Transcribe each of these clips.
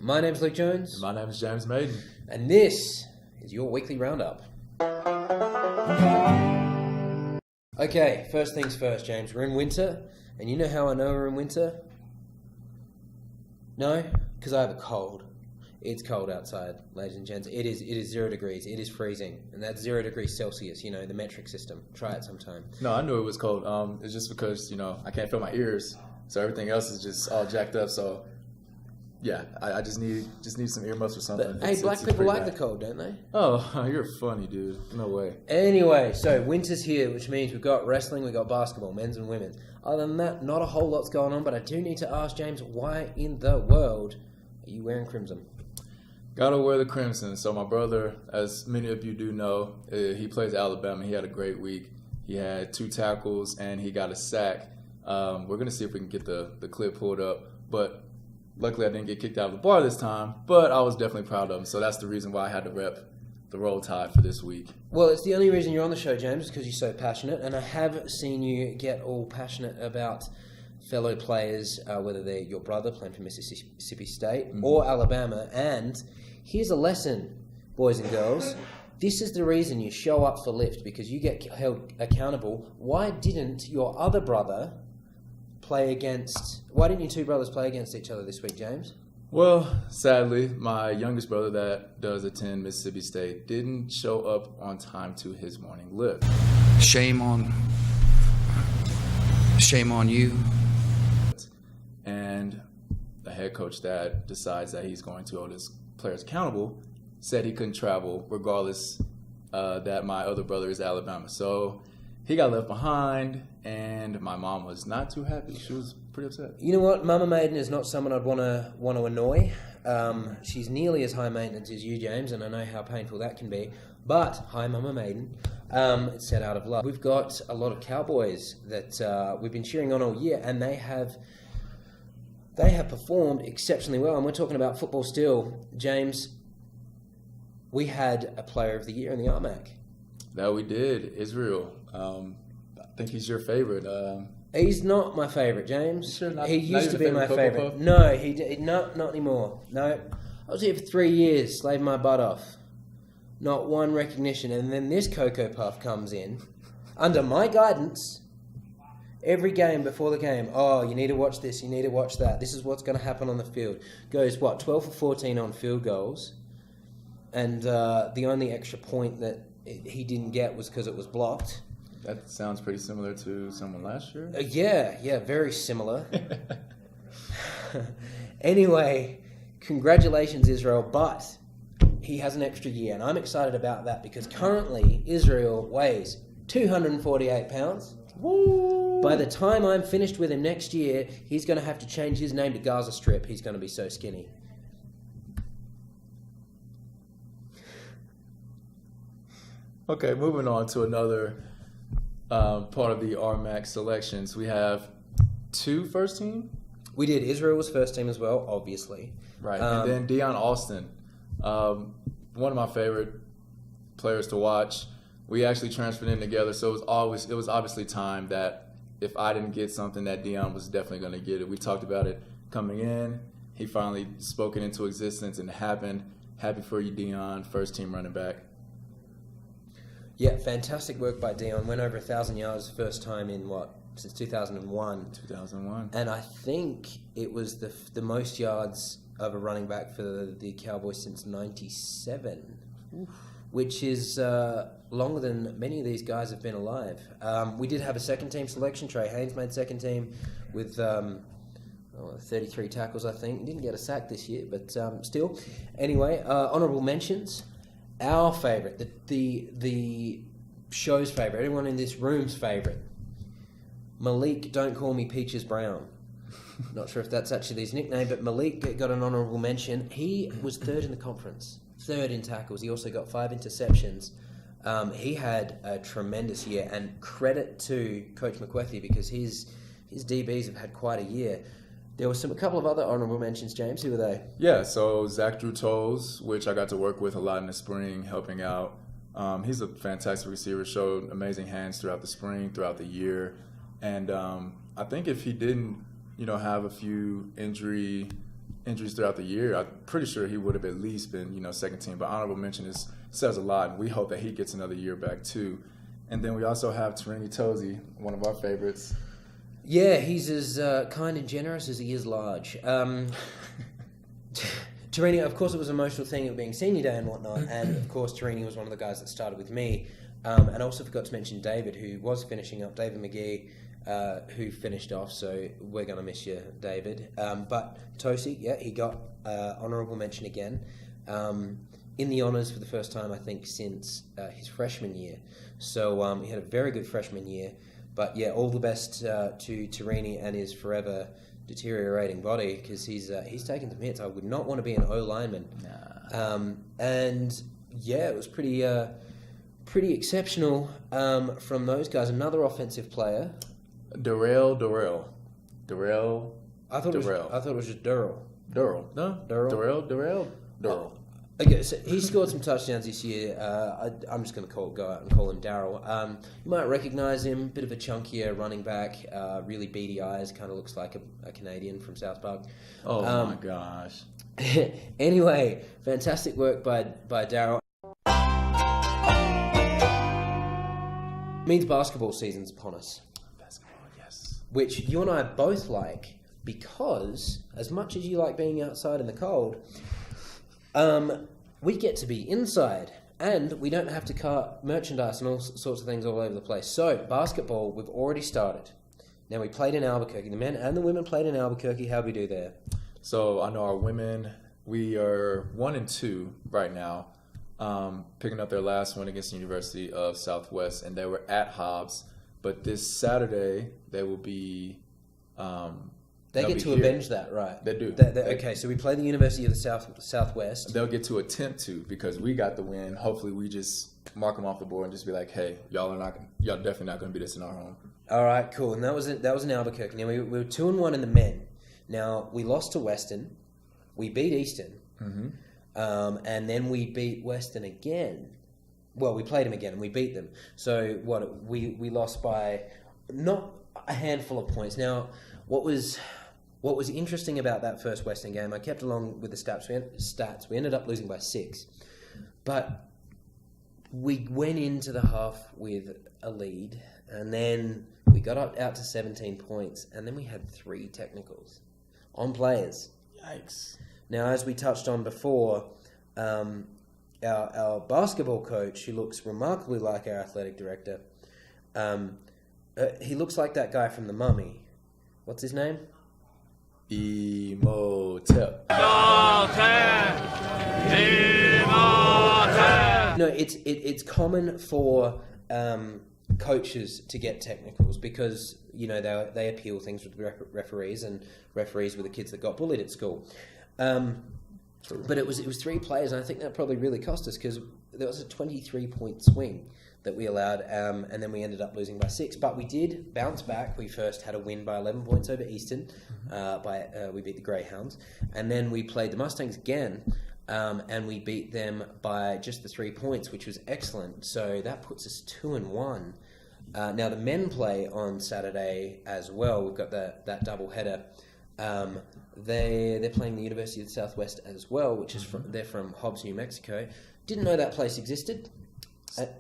My name's Luke Jones. And my name is James Maiden. And this is your weekly roundup. Okay, first things first, James. We're in winter, and you know how I know we're in winter? No? Because I have a cold. It's cold outside, ladies and gents. It is 0 degrees. It is freezing. And that's 0 degrees Celsius, you know, the metric system. Try it sometime. No, I knew it was cold. It's just because, I can't feel my ears, so everything else is just all jacked up, so... Yeah, I just need some earmuffs or something. But, hey, black people like the cold, don't they? Oh, you're funny, dude. No way. Anyway, so winter's here, which means we've got wrestling, we've got basketball, men's and women's. Other than that, not a whole lot's going on, but I do need to ask James, why in the world are you wearing crimson? Gotta wear the crimson. So my brother, as many of you do know, he plays Alabama. He had a great week. He had 2 tackles and he got a sack. We're gonna see if we can get the clip pulled up, but luckily, I didn't get kicked out of the bar this time, but I was definitely proud of him. So that's the reason why I had to rep the Roll Tide for this week. Well, it's the only reason you're on the show, James, because you're so passionate. And I have seen you get all passionate about fellow players, whether they're your brother playing for Mississippi State or Alabama. And here's a lesson, boys and girls. This is the reason you show up for lift, because you get held accountable. Why didn't your other brother... Why didn't you 2 brothers play against each other this week, James? Well, sadly, my youngest brother that does attend Mississippi State didn't show up on time to his morning lift. Shame on you. And the head coach that decides that he's going to hold his players accountable said he couldn't travel regardless that my other brother is Alabama. So he got left behind, and my mom was not too happy. She was pretty upset. You know what? Mama Maiden is not someone I'd want to annoy. She's nearly as high maintenance as you, James, and I know how painful that can be. But, hi, Mama Maiden. It's set out of love. We've got a lot of Cowboys that we've been cheering on all year, and they have performed exceptionally well. And we're talking about football still. James, we had a Player of the Year in the RMAC. That we did. Israel. I think he's your favorite. He's not my favorite, James. Sure, he used to be my favorite. Puff? No, not anymore. No, I was here for 3 years, slaving my butt off. Not one recognition, and then this Cocoa Puff comes in, under my guidance. Every game before the game, you need to watch this, you need to watch that. This is what's going to happen on the field. Goes 12 for 14 on field goals, and the only extra point that he didn't get was because it was blocked. That sounds pretty similar to someone last year. Yeah, very similar. Anyway, congratulations, Israel, but he has an extra year, and I'm excited about that because currently Israel weighs 248 pounds. Woo! By the time I'm finished with him next year, he's going to have to change his name to Gaza Strip. He's going to be so skinny. Okay, moving on to another part of the RMAC selections. We have 2 first team. We did. Israel was first team as well, obviously. Right, and then Deion Austin, one of my favorite players to watch. We actually transferred in together, so it was obviously time that if I didn't get something, that Deion was definitely going to get it. We talked about it coming in. He finally spoke it into existence, and it happened. Happy for you, Deion, first team running back. Yeah, fantastic work by Deion. Went over 1,000 yards first time in since 2001. 2001. And I think it was the most yards of a running back for the Cowboys since 97, which is longer than many of these guys have been alive. We did have a second team selection. Trey Haynes made second team with 33 tackles, I think. He didn't get a sack this year, but still. Anyway, honourable mentions. Our favourite, the show's favourite, everyone in this room's favourite, Malik, don't call me Peaches Brown. Not sure if that's actually his nickname, but Malik got an honourable mention. He was 3rd in the conference, 3rd in tackles. He also got 5 interceptions. He had a tremendous year, and credit to Coach McWethy because his DBs have had quite a year. There were a couple of other honourable mentions, James. Who were they? Yeah, so Zach Drew Tolles, which I got to work with a lot in the spring, helping out. He's a fantastic receiver, showed amazing hands throughout the spring, throughout the year. And I think if he didn't, have a few injury injuries throughout the year, I'm pretty sure he would have at least been, second team. But honorable mention says a lot, and we hope that he gets another year back too. And then we also have Tarini Tozy, one of our favorites. Yeah, he's as kind and generous as he is large. Tarini, of course, it was an emotional thing of being senior day and whatnot, and of course, Tarini was one of the guys that started with me. And I also forgot to mention David, who was finishing up, David McGee, who finished off, so we're going to miss you, David. But Tosi, yeah, he got honourable mention again. In the honours for the first time, I think, since his freshman year. So he had a very good freshman year. But yeah, all the best to Tarini and his forever deteriorating body, because he's taken some hits. I would not want to be an O lineman. Nah. And yeah, it was pretty exceptional from those guys. Another offensive player, Darrell. I thought it was just Durrell. No, Darrell. Okay, so he scored some touchdowns this year. I'm just going to go out and call him Darrell. You might recognise him, bit of a chunkier running back, really beady eyes, kind of looks like a Canadian from South Park. Oh my gosh. Anyway, fantastic work by Darrell. Means basketball season's upon us. Basketball, yes. Which you and I both like, because as much as you like being outside in the cold, we get to be inside, and we don't have to cart merchandise and all sorts of things all over the place. So, basketball, we've already started. Now, we played in Albuquerque. The men and the women played in Albuquerque. How'd we do there? So, I know our women, we are 1-2 right now, picking up their last win against the University of Southwest, and they were at Hobbs. But this Saturday, they will be... They get to avenge that, right? They do. Okay, so we play the University of the Southwest. They'll get to attempt to, because we got the win. Hopefully, we just mark them off the board and just be like, "Hey, y'all definitely not going to beat us in our home." All right, cool. And that was in Albuquerque. Now we were 2-1 in the men. Now we lost to Western. We beat Eastern, and then we beat Western again. Well, we played them again and we beat them. So we lost by not a handful of points. Now, what was interesting about that first Western game, I kept along with the stats. We ended up losing by 6. But we went into the half with a lead, and then we got out to 17 points, and then we had 3 technicals on players. Yikes. Now, as we touched on before, our basketball coach, who looks remarkably like our athletic director, he looks like that guy from The Mummy. What's his name? Imhotep. No, it's common for coaches to get technicals because they appeal things with referees, and referees were the kids that got bullied at school. But it was 3 players, and I think that probably really cost us because there was a 23-point swing that we allowed, and then we ended up losing by 6. But we did bounce back. We first had a win by 11 points over Eastern. We beat the Greyhounds. And then we played the Mustangs again, and we beat them by just the 3 points, which was excellent. So that puts us 2-1. Now, the men play on Saturday as well. We've got that double header. They're playing the University of the Southwest as well, which is they're from Hobbs, New Mexico. Didn't know that place existed.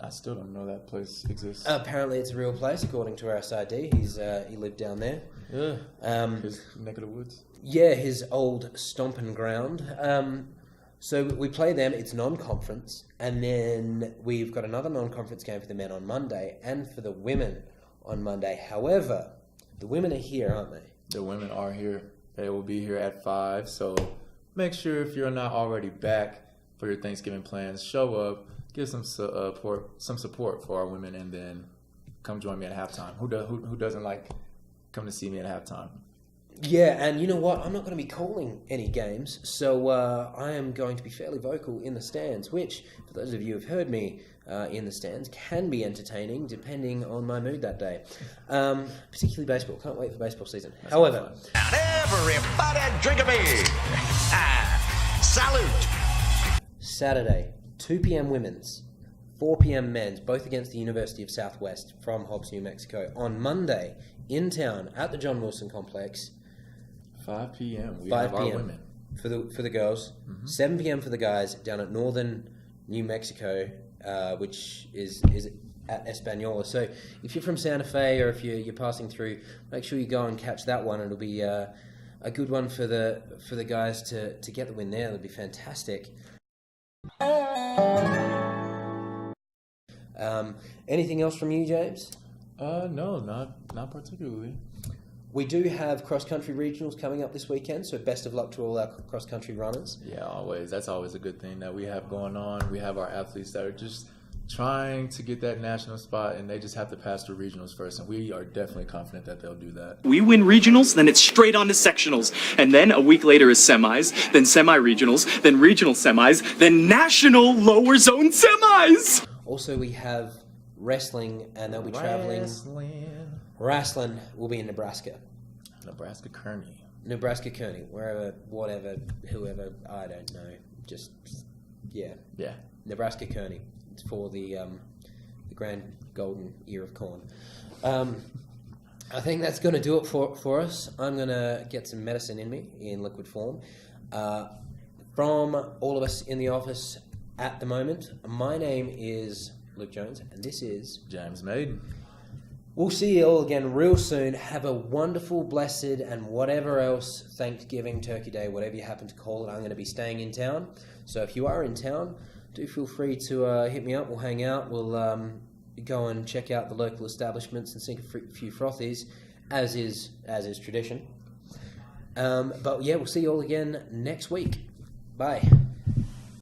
I still don't know that place exists. Apparently, it's a real place, according to our SID. He lived down there. Yeah. His neck of the woods. Yeah, his old stomping ground. So we play them. It's non-conference, and then we've got another non-conference game for the men on Monday, and for the women on Monday. However, the women are here, aren't they? The women are here. They will be here at 5. So make sure if you're not already back for your Thanksgiving plans, show up. Give some support for our women, and then come join me at halftime. Who doesn't like come to see me at halftime? Yeah, and you know what? I'm not going to be calling any games, so I am going to be fairly vocal in the stands, which, for those of you who've heard me in the stands, can be entertaining depending on my mood that day. Particularly baseball. Can't wait for baseball season. However, everybody drink a beer. Salute. Saturday, 2 p.m. women's, 4 p.m. men's, both against the University of Southwest from Hobbs, New Mexico. On Monday, in town at the John Wilson Complex. 5 p.m. We 5 have our p.m. women. for the girls, 7 p.m. for the guys down at Northern New Mexico, which is at Espanola. So if you're from Santa Fe or if you're passing through, make sure you go and catch that one. It'll be a good one for the guys to get the win there. It'll be fantastic. Anything else from you, James? No, not particularly. We do have cross-country regionals coming up this weekend, so best of luck to all our cross-country runners. Yeah, always. That's always a good thing that we have going on. We have our athletes that are just trying to get that national spot, and they just have to pass through regionals first, and we are definitely confident that they'll do that. We win regionals, then it's straight on to sectionals, and then a week later is semis, then semi-regionals, then regional semis, then national lower zone semis! Also, we have wrestling, and they'll be traveling. Wrestling will be in Nebraska. Kearney, wherever, whatever, whoever, I don't know. Just, yeah. Yeah. Nebraska Kearney. It's for the grand golden ear of corn. I think that's going to do it for us. I'm going to get some medicine in me in liquid form. From all of us in the office at the moment, my name is Luke Jones, and this is James Maiden. We'll see you all again real soon. Have a wonderful, blessed, and whatever else Thanksgiving, Turkey Day, whatever you happen to call it. I'm going to be staying in town. So if you are in town, do feel free to hit me up. We'll hang out. We'll go and check out the local establishments and sink a few frothies, as is tradition. But yeah, we'll see you all again next week. Bye.